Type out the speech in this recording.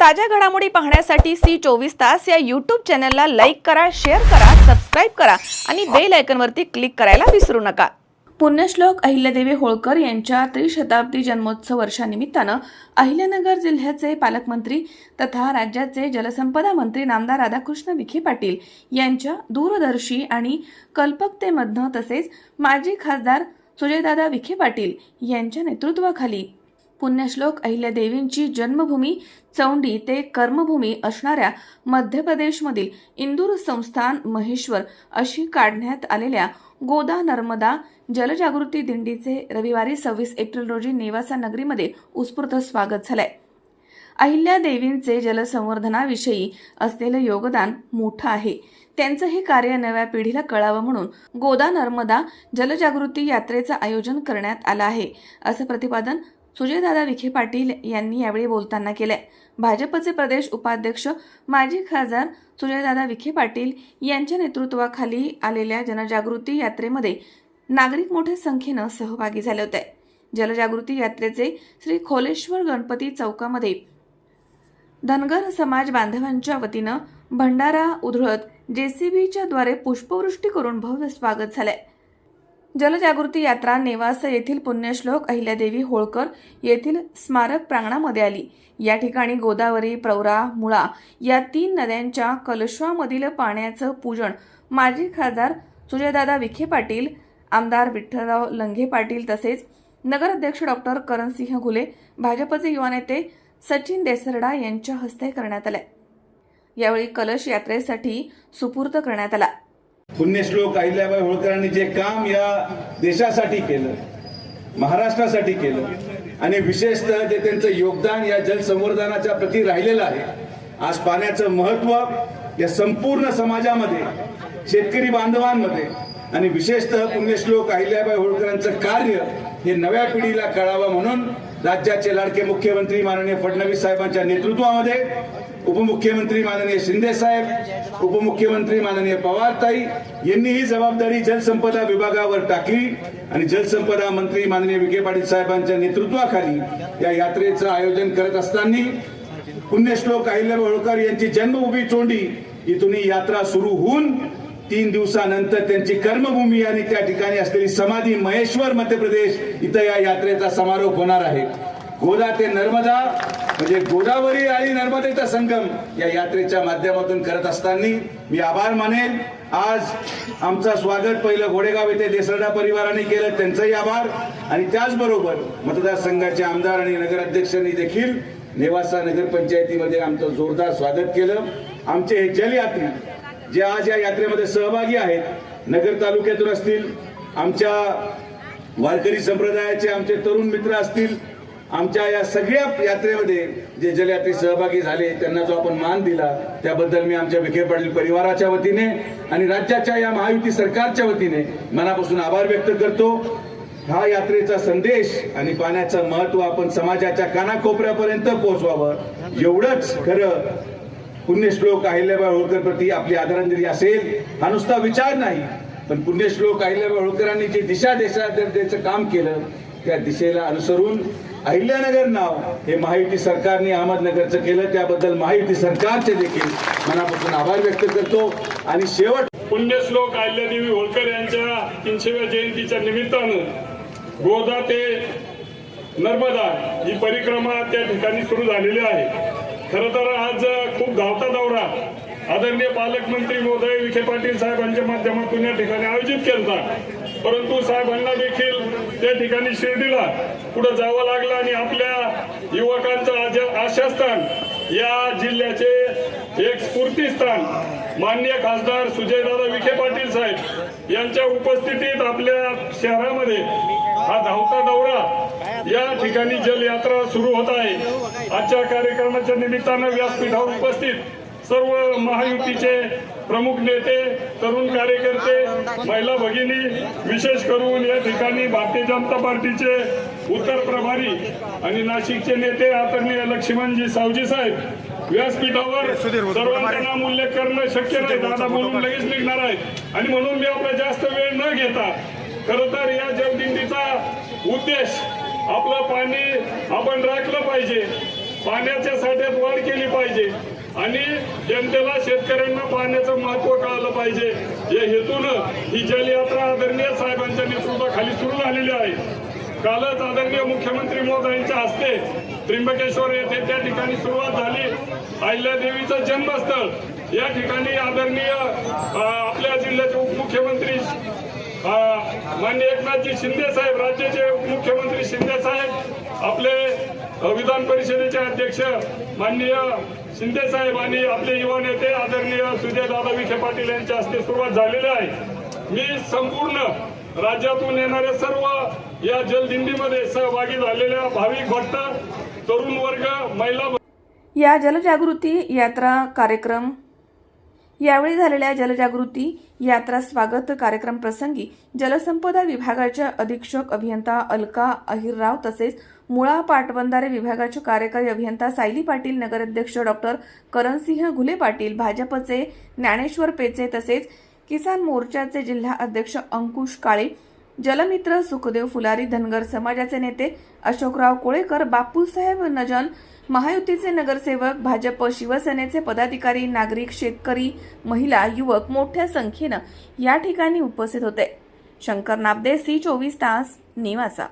ताज्या घडामोडी पाहण्यासाठी सी24 तास या यूट्यूब चॅनलला लाईक करा, शेअर करा, सबस्क्राइब करा आणि बेल आयकॉनवरती क्लिक करायला विसरू नका। पुण्यश्लोक अहिल्यादेवी होळकर यांच्या त्रिशताब्दी जन्मोत्सव वर्षानिमित्तानं अहिल्यानगर जिल्ह्याचे पालकमंत्री तथा राज्याचे जलसंपदा मंत्री नामदार राधाकृष्ण विखे पाटील यांच्या दूरदर्शी आणि कल्पकतेमधनं तसेच माजी खासदार सुजयदादा विखे पाटील यांच्या नेतृत्वाखाली पुण्यश्लोक अहिल्यादेवींची जन्मभूमी चौंडी ते कर्मभूमी असणाऱ्या मध्य प्रदेशमधील इंदूर संस्थान महेश्वर अशी काढण्यात आलेल्या गोदा नर्मदा जलजागृती दिंडीचे रविवारी 26 एप्रिल रोजी नेवासा नगरीमध्ये उत्स्फूर्त स्वागत झाले। अहिल्यादेवींचे जलसंवर्धनाविषयी असलेले योगदान मोठं आहे। त्यांचं हे कार्य नव्या पिढीला कळावं म्हणून गोदा नर्मदा जलजागृती यात्रेचं आयोजन करण्यात आलं आहे, असं प्रतिपादन सुजयदादा विखे पाटील यांनी यावेळी बोलताना केले। भाजपचे प्रदेश उपाध्यक्ष माजी खासदार सुजयदादा विखे पाटील यांच्या नेतृत्वाखाली आलेल्या जनजागृती यात्रेमध्ये नागरिक मोठ्या संख्येनं सहभागी झाले होते। जलजागृती यात्रेचे श्री खोलेश्वर गणपती चौकामध्ये धनगर समाज बांधवांच्या वतीनं भंडारा उधळत जेसीबीच्या द्वारे पुष्पवृष्टी करून भव्य स्वागत झाले। जलजागृती यात्रा नेवासा येथील पुण्यश्लोक अहिल्यादेवी होळकर येथील स्मारक प्रांगणामध्ये आली। या ठिकाणी गोदावरी, प्रवरा, मुळा या 3 नद्यांच्या कलशामधील पाण्याचं पूजन माजी खासदार सुजयदादा विखे पाटील, आमदार विठ्ठलराव लंघे पाटील तसेच नगराध्यक्ष डॉक्टर करणसिंह घुले, भाजपचे युवा नेते सचिन देसरडा यांच्या हस्ते करण्यात आले। यावेळी कलश यात्रेसाठी सुपूर्द करण्यात आला। पुण्यश्लोक अहिल्याबाई होळकरांनी जे काम या देशासाठी केलं, महाराष्ट्रासाठी केलं आणि विशेषतः जे त्यांचं योगदान या जलसंवर्धनाच्या प्रती राहिलेलं आहे। आज पाण्याचं महत्त्व या संपूर्ण समाजामध्ये, शेतकरी बांधवांमध्ये आणि विशेषतः पुण्यश्लोक अहिल्याबाई होळकरांचं कार्य हे नव्या पिढीला कळावं म्हणून राज्याचे लाडके मुख्यमंत्री माननीय फडणवीस साहेबांच्या नेतृत्वामध्ये उपमुख्यमंत्री माननीय शिंदे साहेब, उपमुख्यमंत्री माननीय पवारताई यांनी ही जबाबदारी जलसंपदा विभागावर टाकली आणि जलसंपदा मंत्री माननीय विखे पाटील साहेबांच्या नेतृत्वाखाली या यात्रेचं आयोजन करत असताना पुण्यश्लोक अहिल्याबाई होळकर यांची जन्मभूमी चोंडी इथून ही यात्रा सुरू होऊन 3 दिवसानंतर त्यांची कर्मभूमी आणि त्या ठिकाणी असलेली समाधी महेश्वर मध्य प्रदेश इथं या यात्रेचा समारोप होणार आहे। गोदा ते नर्मदा म्हणजे गोदावरी आणि नर्मदेचा संगम या यात्रेच्या माध्यमातून करत असताना मी आभार मानेन। आज आमचं स्वागत पहिलं घोडेगाव येथे देसरडा परिवाराने केलं, त्यांचाही आभार आणि त्याचबरोबर मतदारसंघाचे आमदार आणि नगराध्यक्षांनी देखील नेवासा नगरपंचायतीमध्ये आमचं जोरदार स्वागत केलं। आमचे हे जलयात्री जे आज या यात्रेमध्ये सहभागी आहेत, नगर तालुक्यातून असतील, आमच्या वारकरी संप्रदायाचे आमचे तरुण मित्र असतील, आमच्या या सगळ्या यात्रेमध्ये जे जलयात्री सहभागी झाले त्यांना जो आपण मान दिला त्याबद्दल मी आमच्या विखे पाटील परिवाराच्या वतीने आणि राज्याच्या या महायुती सरकारच्या वतीने मनापासून आभार व्यक्त करतो। हा यात्रेचा संदेश आणि पाण्याचं महत्त्व आपण समाजाच्या कानाकोपऱ्यापर्यंत पोहोचवावं एवढंच खरं पुण्यश्लोक अहिल्याबाई होळकर प्रति आपली आदरांजली असेल। हा नुसता विचार नाही, पण पुण्यश्लोक अहिल्याबाई होळकरांनी जे दिशा देशाचं काम केलं त्या दिशेला अनुसरून अहिल्यानगर नाव हे महायुती सरकारने अहमदनगरचं केलं, त्याबद्दल महायुती सरकारचे देखील मनापासून आभार व्यक्त करतो। आणि शेवट पुण्यश्लोक अहिल्यादेवी होळकर यांच्या 300व्या जयंतीच्या निमित्तानं गोदा ते नर्मदा ही परिक्रमा त्या ठिकाणी सुरू झालेली आहे। खरं तर आज खूप धावता दौरा आदरणीय पालकमंत्री महोदय विखे पाटील साहेबांच्या माध्यमातून या ठिकाणी आयोजित केला, परंतु साहेबांना देखील त्या ठिकाणी शिर्डीला पुढे जावं लागलं आणि आपल्या युवकांचं आशास्थान या जिल्ह्याचे एक स्फूर्तीस्थान माननीय खासदार सुजयदादा विखे पाटील साहेब यांच्या उपस्थितीत आपल्या शहरामध्ये हा धावता दौरा या ठिकाणी जलयात्रा सुरू होत आहे। आजच्या कार्यक्रमाच्या निमित्तानं व्यासपीठावर उपस्थित सर्व महायुतीचे प्रमुख नेते, तरुण कार्यकर्ते, महिला भगिनी, विशेष करून या ठिकाणी भारतीय जनता पार्टीचे उत्तर प्रभारी आणि नाशिकचे नेते आदरणीय लक्ष्मणजी सावजी साहेब व्यासपीठावर सर्वांचा नाम उल्लेख करणं शक्य नाही, दादा बोलून लगेच निघणार आहेत आणि म्हणून मी आपला जास्त वेळ न घेता खरं तर या जलदिंडीचा उद्देश आपलं पाणी आपण राखलं पाहिजे, पाण्याच्या साठ्यात वाढ केली पाहिजे आणि जनतेला शेतकऱ्यांना पाण्याचं महत्व कळलं पाहिजे या हेतूनं ही जलयात्रा आदरणीय साहेबांच्या नेतृत्वाखाली सुरू झालेली आहे. कालच आदरणीय मुख्यमंत्री महोदयांच्या हस्ते त्र्यंबकेश्वर येथे त्या ठिकाणी सुरुवात झाली. अहिल्यादेवीचं जन्मस्थळ या ठिकाणी आदरणीय आपल्या जिल्ह्याचे उपमुख्यमंत्री माननीय एकनाथजी शिंदे साहेब, राज्याचे उपमुख्यमंत्री शिंदे साहेब, आपले विधान परिषदेचे अध्यक्ष माननीय शिंदे साहेब आणि आपले युवा नेते आदरणीय सुजयदादा विखे पाटील यांच्या हस्ते सुरुवात झालेली आहे. मी संपूर्ण राज्यातून येणाऱ्या सर्व या जलदिंडीमध्ये सहभागी झालेल्या भाविक भक्त, तरुण वर्ग, महिला या जलजागृती यात्रा कार्यक्रम यावेळी झालेल्या जलजागृती यात्रा स्वागत कार्यक्रम प्रसंगी जलसंपदा विभागाच्या अधीक्षक अभियंता अलका अहिरराव तसेच मुळा पाटबंधारे विभागाचे कार्यकारी अभियंता सायली पाटील, नगराध्यक्ष डॉक्टर करणसिंह घुले पाटील, भाजपचे ज्ञानेश्वर पेचे तसेच किसान मोर्चाचे जिल्हा अध्यक्ष अंकुश काळे, जलमित्र सुखदेव फुलारी, धनगर समाजाचे नेते अशोकराव कोळेकर, बापूसाहेब नजन, महायुतीचे नगरसेवक, भाजप शिवसेनेचे पदाधिकारी, नागरिक, शेतकरी, महिला, युवक मोठ्या संख्येनं या ठिकाणी उपस्थित होते. शंकर नाबदे, C24 तास, नेवासा.